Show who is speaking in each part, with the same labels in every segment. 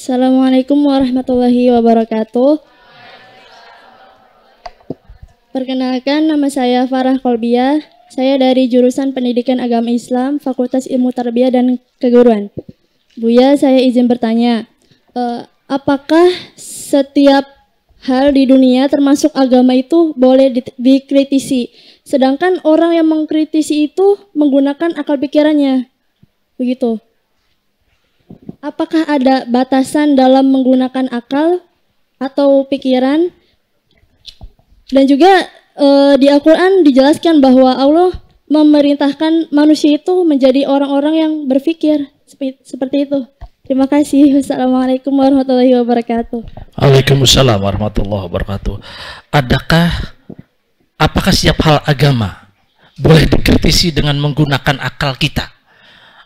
Speaker 1: Assalamualaikum warahmatullahi wabarakatuh. Perkenalkan, nama saya Farah Kolbiah. Saya dari jurusan Pendidikan Agama Islam, Fakultas Ilmu Tarbiyah dan Keguruan. Buya, saya izin bertanya, apakah setiap hal di dunia termasuk agama itu boleh dikritisi? Sedangkan orang yang mengkritisi itu menggunakan akal pikirannya. Begitu. Apakah ada batasan dalam menggunakan akal atau pikiran? Dan juga di Al-Quran dijelaskan bahwa Allah memerintahkan manusia itu menjadi orang-orang yang berpikir seperti itu. Terima kasih. Wassalamualaikum warahmatullahi wabarakatuh.
Speaker 2: Waalaikumsalam warahmatullahi wabarakatuh. Apakah setiap hal agama boleh dikritisi dengan menggunakan akal kita?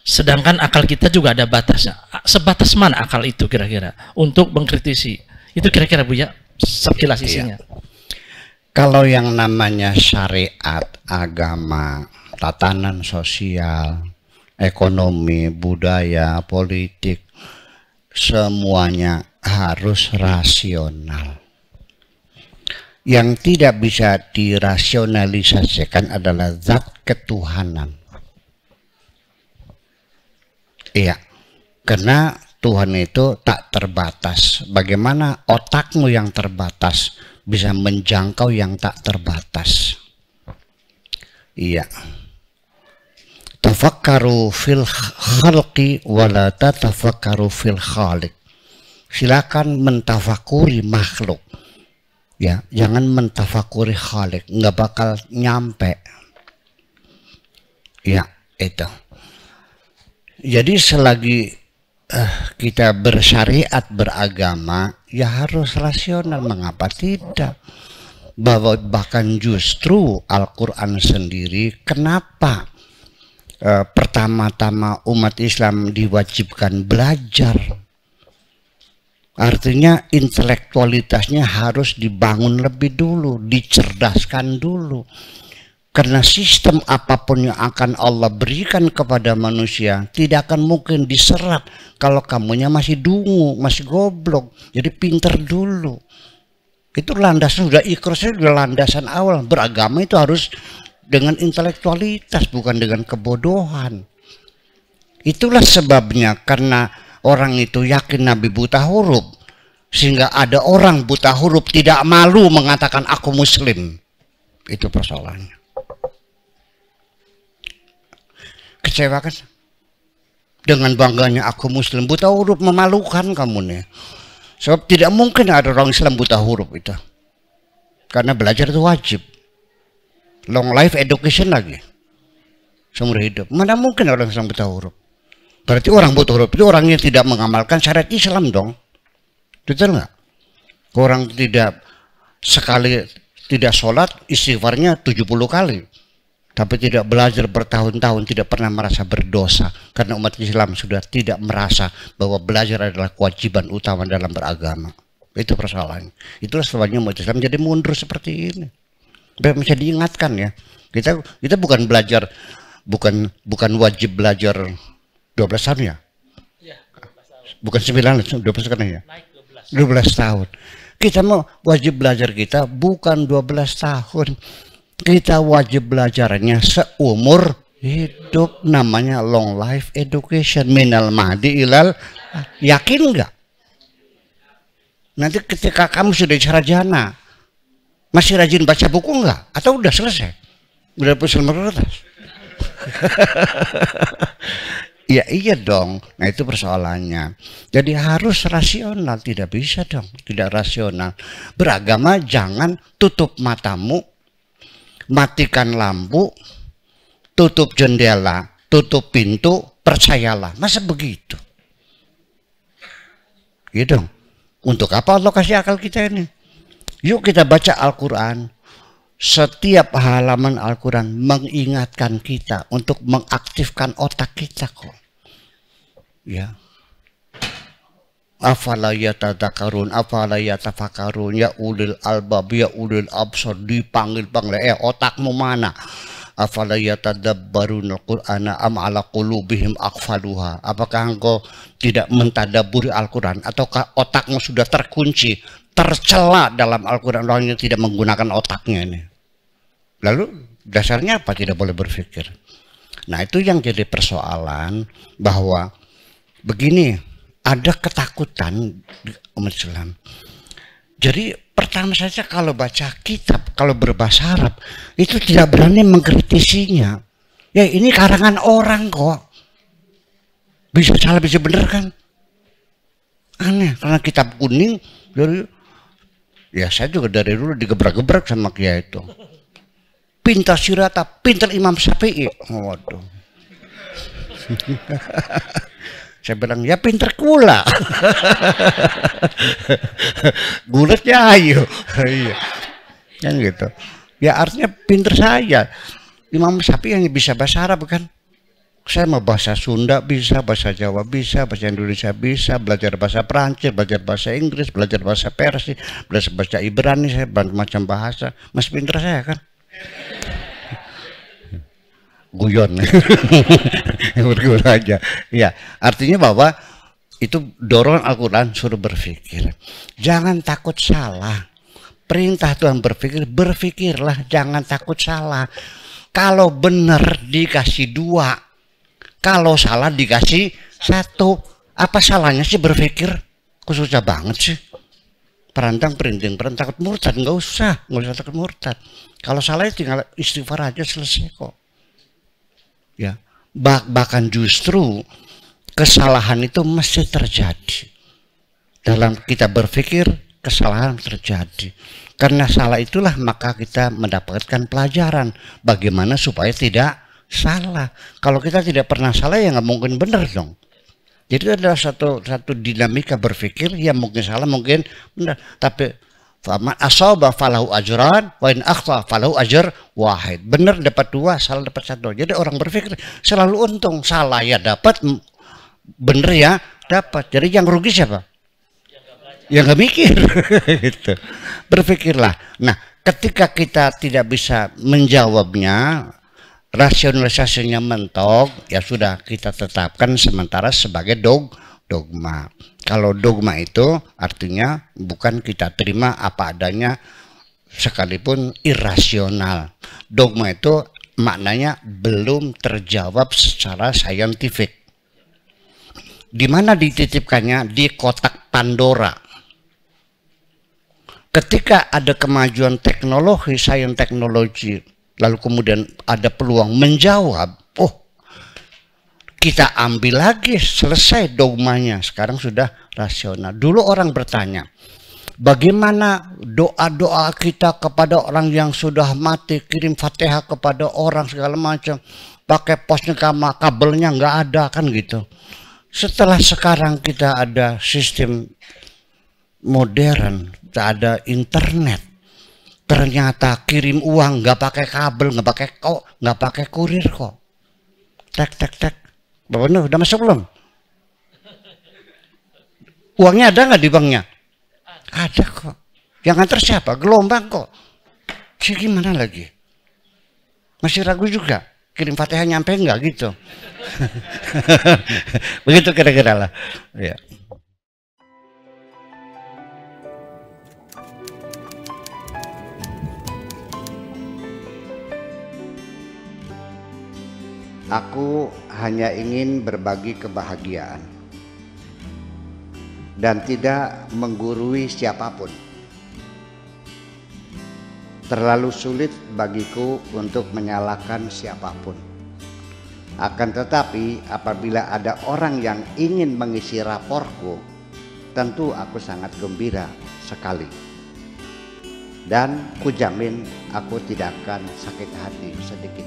Speaker 2: Sedangkan akal kita juga ada batasnya. Sebatas mana akal itu kira-kira untuk mengkritisi? Itu kira-kira Buya sekilas isinya.
Speaker 3: Kalau yang namanya syariat, agama, tatanan sosial, ekonomi, budaya, politik, semuanya harus rasional. Yang tidak bisa dirasionalisasikan adalah zat ketuhanan. Iya, karena Tuhan itu tak terbatas. Bagaimana otakmu yang terbatas bisa menjangkau yang tak terbatas? Iya. Tafakkaru fil khalqi wala tatafakkaru fil khaliq. Silakan mentafakuri makhluk. Ya, jangan mentafakuri khaliq, nggak bakal nyampe. Ya, itu. Jadi selagi kita bersyariat, beragama, ya harus rasional. Mengapa tidak? Bahkan justru Al-Quran sendiri, kenapa pertama-tama umat Islam diwajibkan belajar? Artinya intelektualitasnya harus dibangun lebih dulu, dicerdaskan dulu. Karena sistem apapun yang akan Allah berikan kepada manusia tidak akan mungkin diserap kalau kamunya masih dungu, masih goblok. Jadi pinter dulu. Itu landasan, sudah ikhlasnya sudah landasan awal. Beragama itu harus dengan intelektualitas, bukan dengan kebodohan. Itulah sebabnya karena orang itu yakin Nabi buta huruf, sehingga ada orang buta huruf tidak malu mengatakan aku muslim. Itu persoalannya. Kecewa kan? Dengan bangganya aku muslim, buta huruf memalukan kamu nih. Sebab tidak mungkin ada orang Islam buta huruf itu. Karena belajar itu wajib. Long life education lagi. Seumur hidup. Mana mungkin orang Islam buta huruf? Berarti orang buta huruf itu orang yang tidak mengamalkan syariat Islam dong. Betul nggak? Orang tidak sekali tidak sholat, istighfarnya 70 kali. Tapi tidak belajar bertahun-tahun, tidak pernah merasa berdosa. Karena umat Islam sudah tidak merasa bahwa belajar adalah kewajiban utama dalam beragama. Itu persoalannya. Itulah sebabnya umat Islam jadi mundur seperti ini. Bisa diingatkan ya. Kita bukan belajar, bukan wajib belajar 12 tahun ya? Bukan 9, 12 kan ya? 12 tahun. Kita mau wajib belajar kita bukan 12 tahun. Kita wajib belajarnya seumur hidup, namanya long life education, minal mahdi ilal. Yakin enggak? Nanti ketika kamu sudah sarjana, masih rajin baca buku enggak? Atau udah selesai? Udah pusing kertas? Ya iya dong. Nah itu persoalannya. Jadi harus rasional, tidak bisa dong tidak rasional. Beragama jangan tutup matamu, matikan lampu, tutup jendela, tutup pintu, percayalah. Masa begitu? Gitu dong. Untuk apa Allah kasih akal kita ini? Yuk kita baca Al-Quran. Setiap halaman Al-Quran mengingatkan kita untuk mengaktifkan otak kita kok. Ya. Afala yatadzakarun, afala yatafakarun, ya ulil albab, ya ulil absar, dipanggil-panggil. Otakmu mana? Afala yatadabbarunal Qur'ana am ala qulubihim aqfaluha. Apakah engkau tidak mentadaburi Al-Quran, ataukah otakmu sudah terkunci, tercela dalam Al-Quran, orang yang tidak menggunakan otaknya ini? Lalu dasarnya apa? Tidak boleh berpikir. Nah, itu yang jadi persoalan, bahwa begini, ada ketakutan di umat Islam. Jadi pertama saja kalau baca kitab, kalau berbahasa Arab, itu tidak berani mengkritisinya. Ya ini karangan orang kok. Bisa salah, bisa benar kan? Aneh, karena kitab kuning, ya saya juga dari dulu digebrak-gebrak sama kiai itu. Pintar Sirata, pintar Imam Syafi'i. Waduh. Saya bilang, ya pintar kula. Gulatnya ayo. Iya. Kan gitu. Ya artinya pintar saya. Imam Syafi'i yang bisa bahasa Arab kan. Saya mau bahasa Sunda bisa, bahasa Jawa bisa, bahasa Indonesia bisa, belajar bahasa Perancis, belajar bahasa Inggris, belajar bahasa Persia, belajar bahasa Ibrani, saya macam bahasa. Mas pintar saya kan. Guyon. Berguna aja. Ya, artinya bahwa itu dorongan Al-Quran suruh berpikir. Jangan takut salah. Perintah Tuhan berpikir, berpikirlah, jangan takut salah. Kalau benar dikasih 2, kalau salah dikasih 1. Apa salahnya sih berpikir? Kok susah banget sih? Perantang perinting, takut murtad, nggak usah takut murtad. Kalau salah tinggal istighfar aja, selesai kok. Ya, bahkan justru kesalahan itu mesti terjadi. Dalam kita berpikir, kesalahan terjadi. Karena salah itulah maka kita mendapatkan pelajaran bagaimana supaya tidak salah. Kalau kita tidak pernah salah, ya nggak mungkin benar dong. Jadi itu adalah satu dinamika berpikir yang mungkin salah, mungkin benar. Tapi faman asaba falahu ajran wa in akhta falahu ajr wahid. Benar dapat 2, salah dapat 1. Jadi orang berpikir selalu untung. Salah ya dapat, benar ya dapat. Jadi yang rugi siapa? Yang nggak mikir. Gitu. Berpikirlah. Nah, ketika kita tidak bisa menjawabnya, rasionalisasinya mentok, ya sudah kita tetapkan sementara sebagai dogma. Kalau dogma itu artinya bukan kita terima apa adanya sekalipun irasional. Dogma itu maknanya belum terjawab secara saintifik. Di mana dititipkannya? Di kotak Pandora. Ketika ada kemajuan teknologi, sains teknologi, lalu kemudian ada peluang menjawab, kita ambil lagi, selesai dogmanya. Sekarang sudah rasional. Dulu orang bertanya, bagaimana doa-doa kita kepada orang yang sudah mati, kirim Fatihah kepada orang segala macam, pakai posnya kabelnya nggak ada kan gitu. Setelah sekarang kita ada sistem modern, ada internet, ternyata kirim uang nggak pakai kabel, nggak pakai kurir kok. Tek. Bapak Nur, udah masuk belum? Uangnya ada nggak di banknya? Ada kok. Yang nganter siapa? Gelombang kok. Sih gimana lagi? Masih ragu juga. Kirim Fatihah nyampe nggak gitu? Begitu kira-kira lah. Ya. Aku hanya ingin berbagi kebahagiaan dan tidak menggurui siapapun. Terlalu sulit bagiku untuk menyalahkan siapapun. Akan tetapi apabila ada orang yang ingin mengisi raporku, tentu aku sangat gembira sekali. Dan kujamin aku tidak akan sakit hati sedikit.